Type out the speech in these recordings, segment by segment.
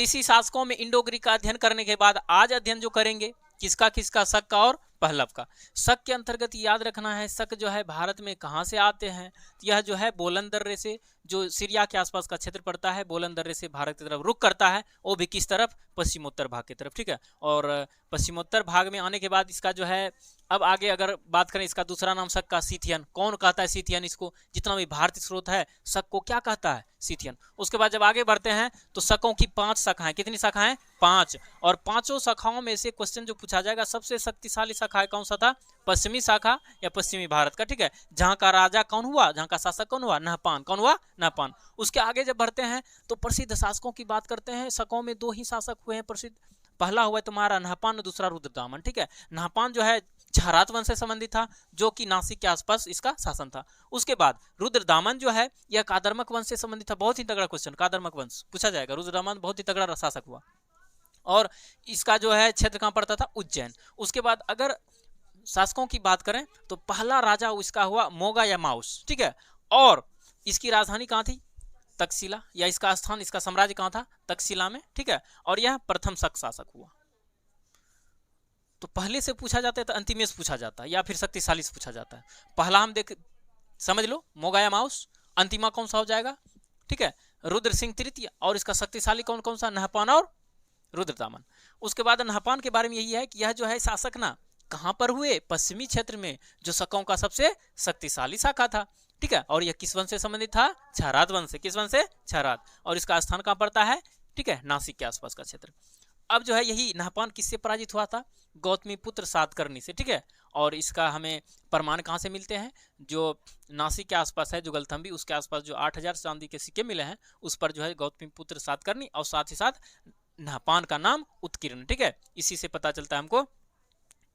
विदेशी शासकों में इंडो ग्रीक का अध्ययन करने के बाद आज अध्ययन जो करेंगे किसका किसका, शक का और पहलव का। शक के अंतर्गत याद रखना है, शक जो है भारत में कहाँ से आते हैं, यह जो है बोलन दर्रे से, जो सीरिया के आसपास का क्षेत्र पड़ता है, बोलन दर्रे से भारत की तरफ रुख करता है, वो भी किस तरफ, पश्चिमोत्तर भाग की तरफ, ठीक है। और पश्चिमोत्तर भाग में आने के बाद इसका जो है, अब आगे अगर बात करें इसका दूसरा नाम शक का सीथियन, कौन कहता है सीथियन इसको, जितना भी भारतीय स्रोत है शक को क्या कहता है, सीथियन। उसके बाद जब आगे बढ़ते हैं तो शकों की 5 शाखाएं, कितनी शाखाएं, 5, और पांचों शाखाओं में से क्वेश्चन जो पूछा जाएगा सबसे शक्तिशाली शाखा कौन सा था, पश्चिमी शाखा या पश्चिमी भारत का, ठीक है। जहां का राजा कौन हुआ, जहां का शासक कौन हुआ, नहपान, कौन हुआ, नहपान। उसके आगे जब बढ़ते हैं तो प्रसिद्ध शासकों की बात करते हैं। शकों में 2 ही शासक हुए हैं प्रसिद्ध, पहला हुआ तुम्हारा नहपान, दूसरा रुद्रदामन, ठीक है। नहपान जो है छहरात वंश से संबंधित था, जो कि नासिक के आसपास इसका शासन था। उसके बाद रुद्रदामन जो है यह कादरमक वंश से संबंधित था, बहुत ही तगड़ा क्वेश्चन, कादरमक वंश पूछा जाएगा। रुद्रदामन बहुत ही तगड़ा शासक हुआ, और इसका जो है क्षेत्र कहां पड़ता था, उज्जैन। उसके बाद अगर शासकों की बात करें तो पहला राजा इसका हुआ मोगा या माउस, ठीक है। और इसकी राजधानी कहां थी, तक्षशिला, या इसका स्थान, इसका साम्राज्य कहां था, तक्षशिला में, ठीक है। और यह प्रथम शक शासक हुआ। तो पहले से पूछा जाता है तो अंतिम से पूछा जाता है, या फिर शक्तिशाली से पूछा जाता है। पहला हम देख समझ लो मोगा या माउस, अंतिमा कौन सा हो जाएगा, ठीक है, रुद्र सिंह तृतीय, और इसका शक्तिशाली कौन कौन सा, नहपान और रुद्रदामन। उसके बाद नहपान के बारे में यही है कि यह जो है शासक ना कहां पर हुए, पश्चिमी क्षेत्र में, जो शकों का सबसे शक्तिशाली शाखा था, ठीक है। और यह किस वंश से संबंधित था, छहरात वंश से, किस वंश से, छहरात। और इसका स्थान कहां पड़ता है, ठीक है, नासिक के आसपास का क्षेत्र। अब जो है यही नहपान किससे पराजित हुआ था, गौतमी पुत्र सातकर्णी से, ठीक है। और इसका हमें प्रमाण कहां से मिलते हैं, जो नासिक के आसपास है, जो गलथम्बी, उसके आसपास जो 8000 चांदी के सिक्के मिले हैं, उस पर जो है गौतमी पुत्र सातकर्णी और साथ ही साथ नहपान का नाम उत्कीर्ण, ठीक है। इसी से पता चलता है हमको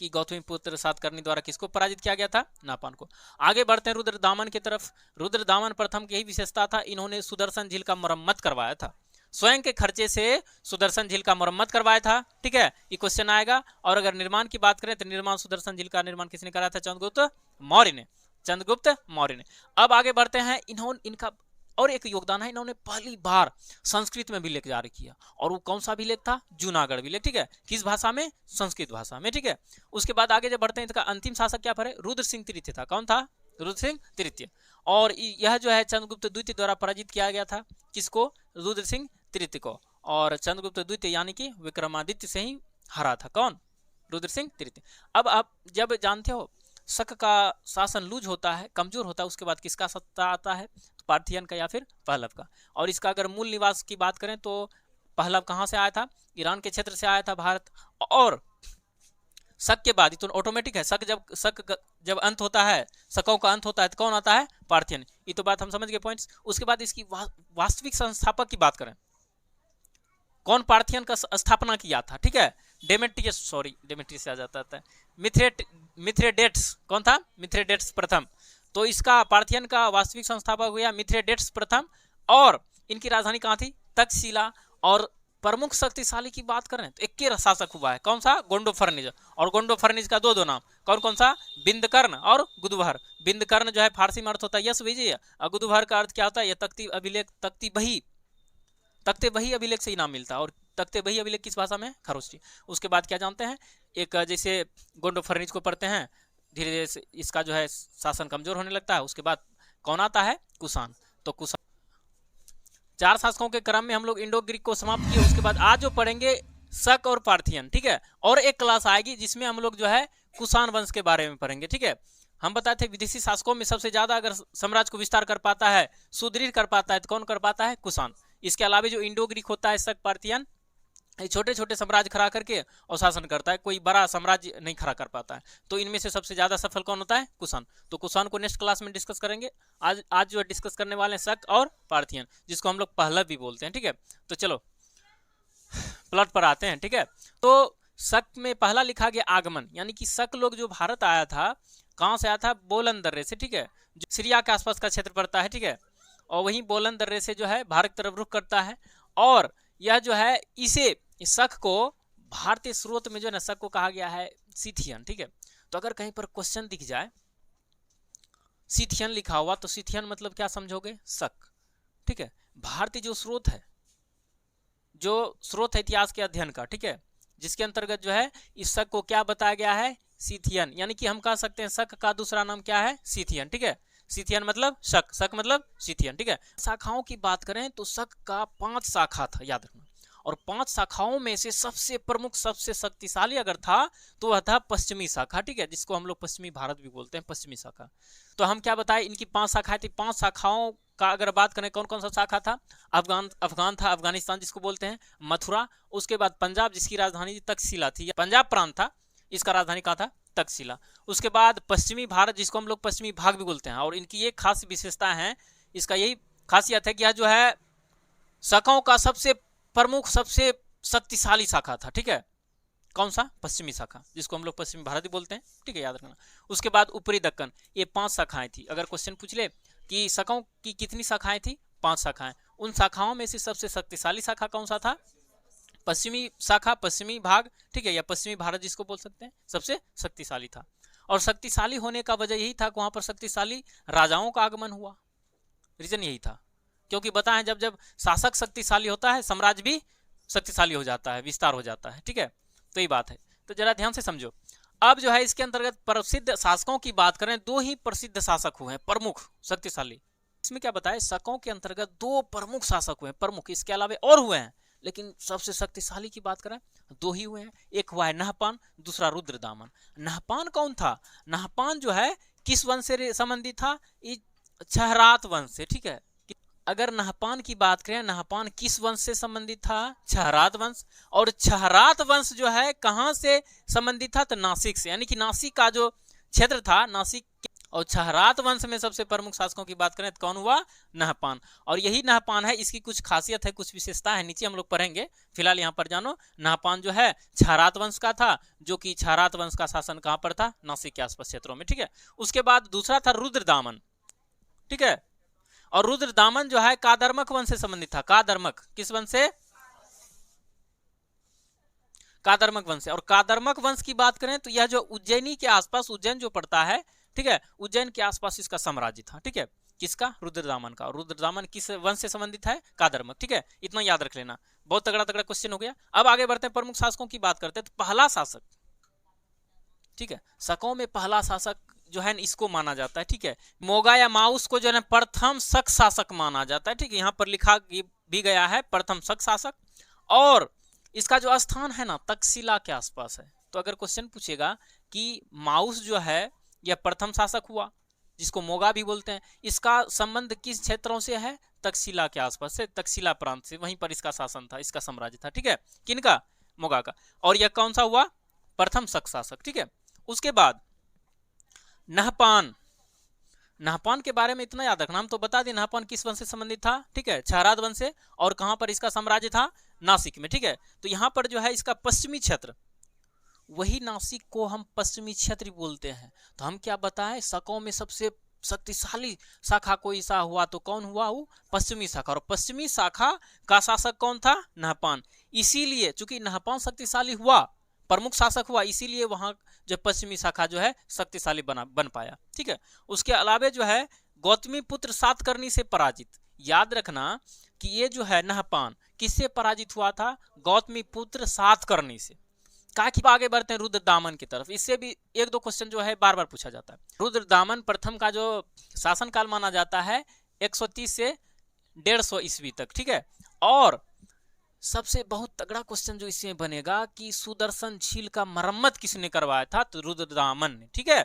कि गौतमी पुत्र सातकर्णी द्वारा किसको पराजित किया गया था, नहपान को। आगे बढ़ते हैं रुद्रदामन की तरफ। रुद्रदामन प्रथम की यही विशेषता था, इन्होंने सुदर्शन झील का मरम्मत करवाया था, स्वयं के खर्चे से सुदर्शन झील का मरम्मत करवाया था, ठीक है। ये क्वेश्चन आएगा। और अगर निर्माण की बात करें तो निर्माण, सुदर्शन झील का निर्माण किसने कराया था, चंद्रगुप्त मौर्य ने, चंद्रगुप्त मौर्य ने। अब आगे बढ़ते हैं, इनका और एक योगदान है, इन्होंने पहली बार संस्कृत में अभिलेख जारी किया, और वो कौन सा अभिलेख था, जूनागढ़ अभिलेख, ठीक है। किस भाषा में, संस्कृत भाषा में, ठीक है। उसके बाद आगे जब बढ़ते हैं, इसका अंतिम शासक क्या पर है, रुद्र सिंह तृतीय था, कौन था, रुद्र सिंह तृतीय। और यह जो है चंद्रगुप्त द्वितीय द्वारा पराजित किया गया था, किसको, रुद्र सिंह तृतीय को। और चंद्रगुप्त द्वितीय यानी कि विक्रमादित्य से ही हरा था, कौन, रुद्र सिंह तृतीय। अब आप जब जानते हो शक का शासन लूज होता है, कमजोर होता है, उसके बाद किसका सत्ता आता है, तो पार्थियन का या फिर पहलव का। और इसका अगर मूल निवास की बात करें तो पहलव कहां से आया था, ईरान के क्षेत्र से आया था भारत। और शक के बाद तो ऑटोमेटिक है, शक जब अंत होता है, शकों का अंत होता है तो कौन आता है, पार्थियन। ये तो बात हम समझ गए पॉइंट्स। उसके बाद इसकी वास्तविक संस्थापक की बात करें, कौन पार्थियन का स्थापना किया था, ठीक है, डेमेट्रियस आ जाता है, मिथ्रेडेट्स, कौन था, मिथ्रेडेट्स प्रथम। तो इसका पार्थियन का वास्तविक संस्थापक हुआ मिथ्रेडेट्स प्रथम, और इनकी राजधानी कहां थी, तक्षशिला। और प्रमुख शक्तिशाली की बात करें तो एक के शासक हुआ है, कौन सा, गोंडोफर्निज। और गोंडोफर्निज का दो नाम, कौन कौन सा, बिंदकर्ण और गुदुभर। बिंदकर्ण जो है फारसी में अर्थ होता है यश विजय, और गुदुभर का अर्थ क्या होता है, यह तख्ती अभिलेख, तख्ते बही अभिलेख से ही नाम मिलता है। और तख्ते बही अभिलेख किस भाषा में, खरोष्टी। उसके बाद क्या जानते हैं, एक जैसे गोंडोफर्निज को पढ़ते हैं, धीरे धीरे इसका जो है शासन कमजोर होने लगता है। उसके बाद कौन आता है, कुषाण। तो कुषाण, 4 शासकों के क्रम में हम लोग इंडो ग्रीक को समाप्त किए। उसके बाद आज जो पढ़ेंगे शक और पार्थियन, ठीक है। और एक क्लास आएगी जिसमें हम लोग जो है कुषाण वंश के बारे में पढ़ेंगे, ठीक है। हम बताए थे विदेशी शासकों में सबसे ज्यादा अगर साम्राज्य को विस्तार कर पाता है, सुदृढ़ कर पाता है, तो कौन कर पाता है, कुषाण। इसके अलावा जो इंडो ग्रीक होता है, शक, पार्थियन, छोटे छोटे साम्राज्य खड़ा करके और शासन करता है, कोई बड़ा साम्राज्य नहीं खड़ा कर पाता है। तो इनमें से सबसे ज्यादा सफल कौन होता है, कुषाण। तो कुषाण को नेक्स्ट क्लास में डिस्कस करेंगे। आज जो डिस्कस करने वाले हैं शक और पार्थियन, जिसको हम लोग पहलव भी बोलते हैं, ठीक है। तो चलो प्लॉट पर आते हैं, ठीक है। तो शक में पहला लिखा गया आगमन, यानी कि शक लोग जो भारत आया था, कहां से आया था, बोलन दर्रे से, ठीक है, जो सीरिया के आसपास का क्षेत्र पड़ता है, ठीक है। और वहीं बोलन दर्रे से जो है भारत तरफ रुख करता है। और यह जो है इसे शक को भारतीय स्रोत में जो है ना, शक को कहा गया है सीथियन, ठीक है। तो अगर कहीं पर क्वेश्चन दिख जाए सीथियन लिखा हुआ, तो सीथियन मतलब क्या समझोगे, शक, ठीक है। भारतीय जो स्रोत है, जो स्रोत है इतिहास के अध्ययन का, ठीक है, जिसके अंतर्गत जो है इस शक को क्या बताया गया है, सीथियन, यानी कि हम कह सकते हैं शक का दूसरा नाम क्या है, सीथियन, ठीक है। सीथियन मतलब शक, शक मतलब सीथियन, ठीक है। शाखाओं की बात करें तो शक का 5 शाखा था, याद रखना, और 5 शाखाओं में से सबसे प्रमुख, सबसे शक्तिशाली अगर था तो वह था पश्चिमी शाखा, ठीक है, जिसको हम लोग पश्चिमी भारत भी बोलते हैं, पश्चिमी शाखा। तो हम क्या बताएं, इनकी 5 शाखाएं थी। 5 शाखाओं का अगर बात करें कौन कौन सा शाखा था, अफगान था, अफगानिस्तान जिसको बोलते हैं, मथुरा, उसके बाद पंजाब जिसकी राजधानी तक्षशिला थी, पंजाब प्रांत था, इसका राजधानी कहाँ था, तक्षशिला। उसके बाद पश्चिमी भारत जिसको हम लोग पश्चिमी भाग भी बोलते हैं, और इनकी ये खास विशेषता है, इसका यही खासियत है कि यह जो है शाखाओं का सबसे प्रमुख, सबसे शक्तिशाली शाखा था, ठीक है। कौन सा, पश्चिमी शाखा, जिसको हम लोग पश्चिमी भारत भी बोलते हैं, ठीक है, याद रखना। उसके बाद ऊपरी दक्कन, ये 5 शाखाएं थी। अगर क्वेश्चन पूछ ले कि शाखाओं की कितनी शाखाएं थी, 5 शाखाएं, उन शाखाओं में से सबसे शक्तिशाली शाखा कौन सा था, पश्चिमी शाखा, पश्चिमी भाग, ठीक है, या पश्चिमी भारत जिसको बोल सकते हैं, सबसे शक्तिशाली था। और शक्तिशाली होने का वजह यही था कि वहां पर शक्तिशाली राजाओं का आगमन हुआ, रीजन यही था, क्योंकि बताएं जब जब शासक शक्तिशाली होता है, साम्राज्य भी शक्तिशाली हो जाता है, विस्तार हो जाता है, ठीक है, तो ये बात है। तो जरा ध्यान से समझो। अब जो है इसके अंतर्गत प्रसिद्ध शासकों की बात करें, 2 ही प्रसिद्ध शासक हुए हैं, प्रमुख, शक्तिशाली। इसमें क्या बताए, शासकों के अंतर्गत 2 प्रमुख शासक हुए हैं, प्रमुख, इसके अलावा और हुए हैं, लेकिन सबसे शक्तिशाली की बात करें 2 ही हुए हैं। एक हुआ है नहपान, दूसरा रुद्रदामन। नहपान कौन था, नहपान जो है किस वंश से संबंधित था, छहरात वंश से, ठीक है। अगर नहपान की बात करें, नहपान किस वंश से संबंधित था, छहरात वंश। और छहरात वंश जो है कहां से संबंधित था, तो नासिक से, यानी कि नासिक का जो क्षेत्र था, नासिक। और छहरात वंश में सबसे प्रमुख शासकों की बात करें तो कौन हुआ, नहपान। और यही नहपान है, इसकी कुछ खासियत है, कुछ विशेषता है, नीचे हम लोग पढ़ेंगे, फिलहाल यहाँ पर जानो। नहपान जो है छहरात वंश का था, जो कि छहरात वंश का शासन कहां पर था, नासिक के आसपास क्षेत्रों में, ठीक है। उसके बाद दूसरा था रुद्रदामन, ठीक है। और रुद्रदामन जो है कादर्मक वंश से संबंधित था, कादर्मक, किस वंश से, कादर्मक वंश से। और कादर्मक वंश की बात करें तो यह जो उज्जैनी के आसपास, उज्जैन जो पड़ता है, ठीक है, उज्जैन के आसपास इसका साम्राज्य था, ठीक है, किसका, रुद्रदामन का। और रुद्रदामन किस वंश से संबंधित है, कादर्मक, ठीक है, इतना याद रख लेना, बहुत तगड़ा तगड़ा क्वेश्चन हो गया। अब आगे बढ़ते हैं, प्रमुख शासकों की बात करते हैं। तो पहला शासक, ठीक है, शासकों में पहला शासक जो है इसको माना जाता है, ठीक है, मोगा या माउस को जो है प्रथम शक शासक माना जाता है, ठीक है, यहाँ पर लिखा भी गया है प्रथम शक शासक। और इसका जो स्थान है ना, तक्षशिला के आसपास है। तो अगर क्वेश्चन पूछेगा कि माउस जो है यह प्रथम शासक हुआ, जिसको मोगा भी बोलते हैं, इसका संबंध किस क्षेत्रों से है, तक्षशिला के आसपास से, तक्षशिला प्रांत से, वहीं पर इसका शासन था, इसका साम्राज्य था, ठीक है, किनका, मोगा का। और यह कौन सा हुआ, प्रथम शक शासक, ठीक है। उसके बाद नहपान, नहपान के बारे में इतना याद रखना, हम तो बता दें नहपान किस वंश से संबंधित था, ठीक है, छहरात वंश से। और कहां पर इसका साम्राज्य था, नासिक में, ठीक है। तो यहां पर जो है इसका पश्चिमी क्षेत्र, वही नासिक को हम पश्चिमी क्षेत्र बोलते हैं। तो हम क्या बताएं, शाखाओं में सबसे शक्तिशाली शाखा कोई सा हुआ तो कौन हुआ, वो पश्चिमी शाखा। और पश्चिमी शाखा का शासक कौन था, नहपान। इसीलिए चूंकि नहपान शक्तिशाली हुआ, प्रमुख शासक हुआ, इसीलिए वहां जो पश्चिमी शाखा जो है शक्तिशाली बन पाया, ठीक है। उसके अलावा जो है गौतमी पुत्र सातकर्णी से पराजित, याद रखना कि ये जो है नहपान किससे पराजित हुआ था, गौतमी पुत्र सातकर्णी से। आगे बढ़ते हैं रुद्रदामन की तरफ, इससे भी 1-2 क्वेश्चन जो है बार बार पूछा जाता है। रुद्रदामन प्रथम का जो शासनकाल माना जाता है 130 से 150 ईस्वी तक, ठीक है। और सबसे बहुत तगड़ा क्वेश्चन जो इसमें बनेगा कि सुदर्शन झील का मरम्मत किसने करवाया था, तो रुद्रदामन ने, ठीक है।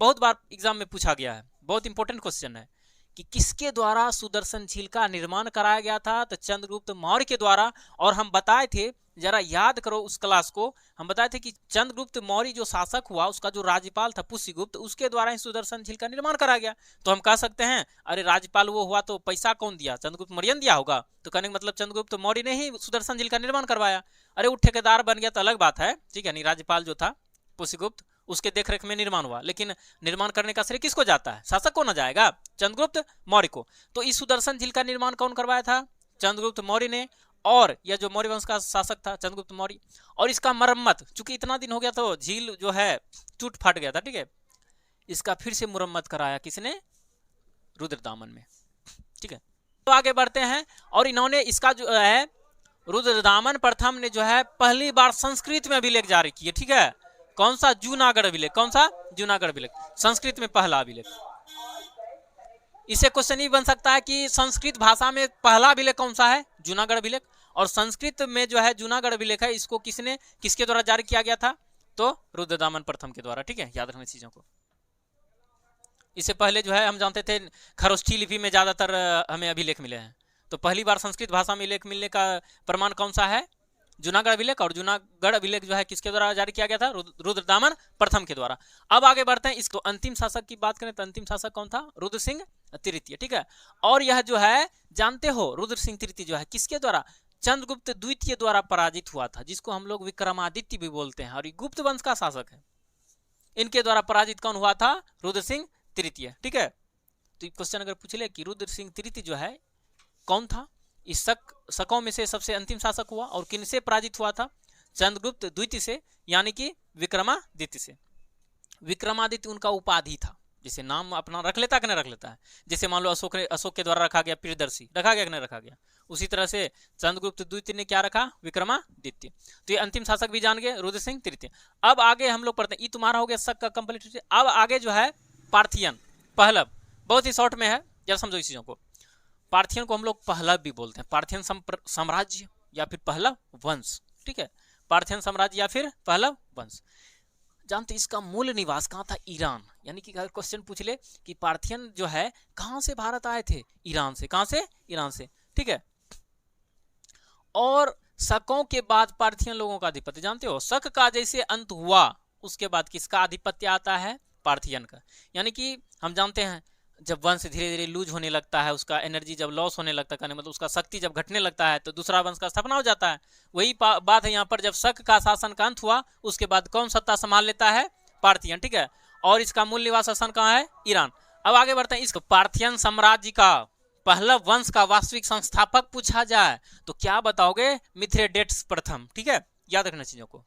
बहुत बार एग्जाम में पूछा गया है, बहुत इंपॉर्टेंट क्वेश्चन है कि किसके द्वारा सुदर्शन झील का निर्माण कराया गया था, तो चंद्रगुप्त मौर्य के द्वारा। और हम बताए थे, जरा याद करो उस क्लास को, हम बताए थे कि चंद्रगुप्त मौर्य जो शासक हुआ, उसका जो राज्यपाल था पुष्यगुप्त, उसके द्वारा ही सुदर्शन झील का निर्माण कराया गया। तो हम कह सकते हैं अरे राज्यपाल वो हुआ तो पैसा कौन दिया, चंद्रगुप्त मौर्य ने दिया होगा। तो कहने का मतलब चंद्रगुप्त मौर्य ने ही सुदर्शन झील का निर्माण करवाया। अरे वो ठेकेदार बन गया तो अलग बात है, ठीक है, नहीं, राज्यपाल जो था पुष्यगुप्त, उसके देखरेख में निर्माण हुआ, लेकिन निर्माण करने का श्रेय किसको जाता है, शासक को ना जाएगा, चंद्रगुप्त मौर्य को। तो इस सुदर्शन झील का निर्माण कौन करवाया था, चंद्रगुप्त मौर्य ने। और यह जो मौर्य वंश का शासक था चंद्रगुप्त मौर्य। और इसका मरम्मत, चूंकि इतना दिन हो गया तो झील जो है टूट फाट गया था, ठीक है, इसका फिर से मुरम्मत कराया किसने, रुद्रदामन में, ठीक है। तो आगे बढ़ते हैं, और इन्होंने इसका जो है रुद्रदामन प्रथम ने जो है पहली बार संस्कृत में अभिलेख जारी किए, ठीक है। कौन सा? जूनागढ़ अभिलेख। कौन सा? जूनागढ़ अभिलेख, संस्कृत में पहला अभिलेख। इससे क्वेश्चन ही बन सकता है कि संस्कृत भाषा में पहला अभिलेख कौन सा है? जूनागढ़ अभिलेख। और संस्कृत में जो है जूनागढ़ अभिलेख है, इसको किसके द्वारा जारी किया गया था? तो रुद्रदामन प्रथम के द्वारा, ठीक है। याद रखना चीजों को। इससे पहले जो है हम जानते थे खरोष्ठी लिपि में ज्यादातर हमें अभिलेख मिले हैं। तो पहली बार संस्कृत भाषा में लेख मिलने का प्रमाण कौन सा है? जूनागढ़ अभिलेख। और जूनागढ़ अभिलेख जो है किसके द्वारा जारी किया गया था? रुद्रदामन प्रथम के द्वारा। अब आगे बढ़ते हैं। इसको अंतिम शासक की बात करें तो अंतिम शासक कौन था? रुद्र सिंह तृतीय, ठीक है। और यह जो है जानते हो रुद्र सिंह तृतीय जो है किसके द्वारा? चंद्रगुप्त द्वितीय द्वारा पराजित हुआ था, जिसको हम लोग विक्रमादित्य भी बोलते हैं, और ये गुप्त वंश का शासक है। इनके द्वारा पराजित कौन हुआ था? रुद्र सिंह तृतीय, ठीक है। तो क्वेश्चन अगर पूछ ले कि रुद्र सिंह तृतीय जो है कौन था? इस शकों में से सबसे अंतिम शासक हुआ, और किनसे पराजित हुआ था? चंद्रगुप्त द्वितीय से, यानी कि विक्रमादित्य से। विक्रमादित्य उनका उपाधि था, जिसे नाम अपना रख लेता कि नहीं रख लेता है। जैसे मान लो अशोक के द्वारा रखा गया प्रियदर्शी, रखा गया कि नहीं रखा गया। उसी तरह से चंद्रगुप्त द्वितीय ने क्या रखा? विक्रमादित्य। तो ये अंतिम शासक भी जान गए, रुद्र सिंह तृतीय। अब आगे हम लोग पढ़ते हैं, ये तुम्हारा हो गया शक का कंप्लीट। अब आगे जो है पार्थियन, पहलव, बहुत ही शॉर्ट में है, जरा समझो इस चीजों को। पार्थियन को हम लोग पहलव भी बोलते हैं, पार्थियन साम्राज्य या फिर पहलव वंश, ठीक है। पार्थियन साम्राज्य या फिर पहलव वंश। जानते इसका मूल निवास कहाँ था? ईरान। यानी कि अगर क्वेश्चन पूछ ले कि पार्थियन जो है कहाँ से भारत आए थे? ईरान से। कहाँ से? ईरान से, ठीक है। और शकों के बाद पार्थियन लोगों का आधिपत्य जानते हो, शक का जैसे अंत हुआ उसके बाद किसका आधिपत्य आता है? पार्थियन का। यानी कि हम जानते हैं जब वंश धीरे धीरे लूज होने लगता है, उसका एनर्जी जब लॉस होने लगता है, मतलब उसका शक्ति जब घटने लगता है, तो दूसरा वंश का स्थापना हो जाता है। वही बात है यहाँ पर, जब शक का शासन का अंत हुआ उसके बाद कौन सत्ता संभाल लेता है? पार्थियन, ठीक है। और इसका मूल निवास शासन कहाँ है? ईरान। अब आगे बढ़ते हैं। इसको पार्थियन साम्राज्य का, पहलव वंश का वास्तविक संस्थापक पूछा जाए तो क्या बताओगे? मिथ्रेडेट्स प्रथम, ठीक है। याद रखना चीजों को,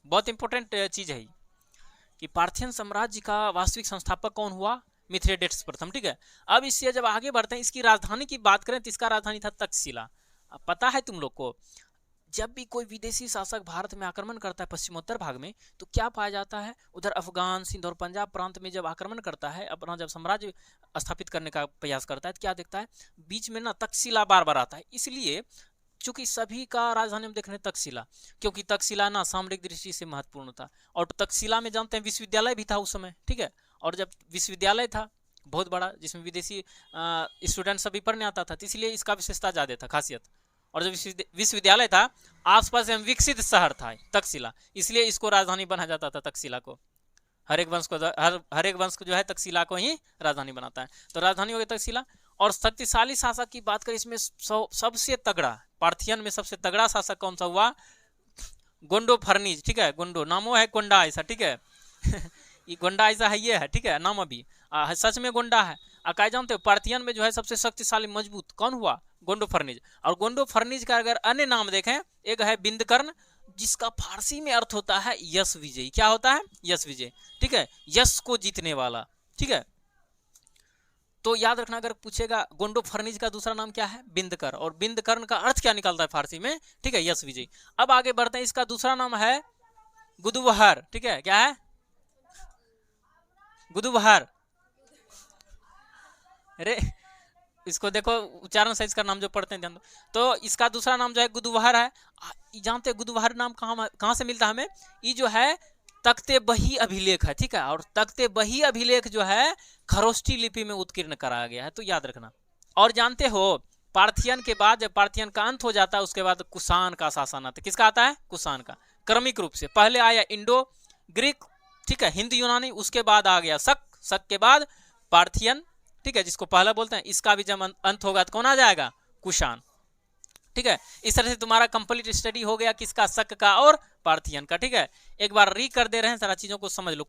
बहुत इंपॉर्टेंट चीज है कि पार्थियन साम्राज्य का वास्तविक संस्थापक कौन हुआ? मिथ्रेडेट्स प्रथम, ठीक है। अब इससे जब आगे बढ़ते हैं, इसकी राजधानी की बात करें तो इसका राजधानी था तक्षशिला। अब पता है तुम लोग को, जब भी कोई विदेशी शासक भारत में आक्रमण करता है पश्चिमोत्तर भाग में, तो क्या पाया जाता है? उधर अफगान, सिंध और पंजाब प्रांत में जब आक्रमण करता है, अपना जब साम्राज्य स्थापित करने का प्रयास करता है, तो क्या देखता है? बीच में ना तक्षशिला बार बार आता है। इसलिए चूंकि सभी का राजधानी में देख रहे हैं तक्षशिला, क्योंकि तक्षशिला ना सामरिक दृष्टि से महत्वपूर्ण था। और तक्षशिला में जानते हैं विश्वविद्यालय भी था उस समय, ठीक है। और जब विश्वविद्यालय था बहुत बड़ा, जिसमें विदेशी स्टूडेंट सभी पढ़ने आता था, तो इसलिए इसका विशेषता ज्यादा था, खासियत। और जब विश्वविद्यालय था, आसपास में विकसित शहर था तक्षशिला, इसलिए इसको राजधानी बनाया जाता था तक्षशिला को। हर एक वंश को जो है तक्षशिला को ही राजधानी बनाता है। तो राजधानी हो गई तक्षशिला। और शक्तिशाली शासक की बात करें, इसमें सबसे तगड़ा, पार्थियन में सबसे तगड़ा शासक कौन सा हुआ? गोंडो फर्निज, ठीक है। गोंडो नामो है, गोंडा ऐसा, ठीक है। ये गोंडा ऐसा है, ये है, ठीक है, नाम अभी सच में गोंडा है। क्या जानते हो पार्थियन में जो है सबसे शक्तिशाली मजबूत कौन हुआ? गोंडो फर्निज। और गोंडो फर्निज का अगर अन्य नाम देखें, एक है बिंदकर्ण, जिसका फारसी में अर्थ होता है यश विजय। क्या होता है? यश विजय, ठीक है, यश को जीतने वाला, ठीक है। तो याद रखना, अगर पूछेगा गोंडो फर्निज का दूसरा नाम क्या है? बिंदकर। और बिंदकर्ण का अर्थ क्या निकलता है फारसी में? ठीक है, यश विजय। अब आगे बढ़ते हैं, इसका दूसरा नाम है गुदुवहर, ठीक है। क्या है? गुदुवहर। अरे इसको देखो उच्चारण सही, इसका नाम जो पढ़ते हैं ध्यान दो। तो इसका दूसरा नाम जो है गुदुवहर है। जानते हैं गुदुवहर नाम कहाँ से मिलता है हमें? ये जो है तख्ते बही अभिलेख है, ठीक है। और तख्ते बही अभिलेख जो है खरोष्ठी लिपि में उत्कीर्ण कराया गया है, तो याद रखना। और जानते हो पार्थियन के बाद जब पार्थियन का अंत हो जाता है, उसके बाद कुषाण का शासन आता है। किसका आता है? कुषाण का। क्रमिक रूप से पहले आया इंडो ग्रीक, ठीक है, हिंद यूनानी, उसके बाद आ गया शक, शक के बाद पार्थियन, ठीक है, जिसको पहला बोलते हैं। इसका भी जब अंत होगा तो कौन आ जाएगा? कुषाण, ठीक है। इस तरह से तुम्हारा कंप्लीट स्टडी हो गया किसका? शक का और पार्थियन का, ठीक है। एक बार री कर दे रहे हैं, सारा चीजों को समझ लो।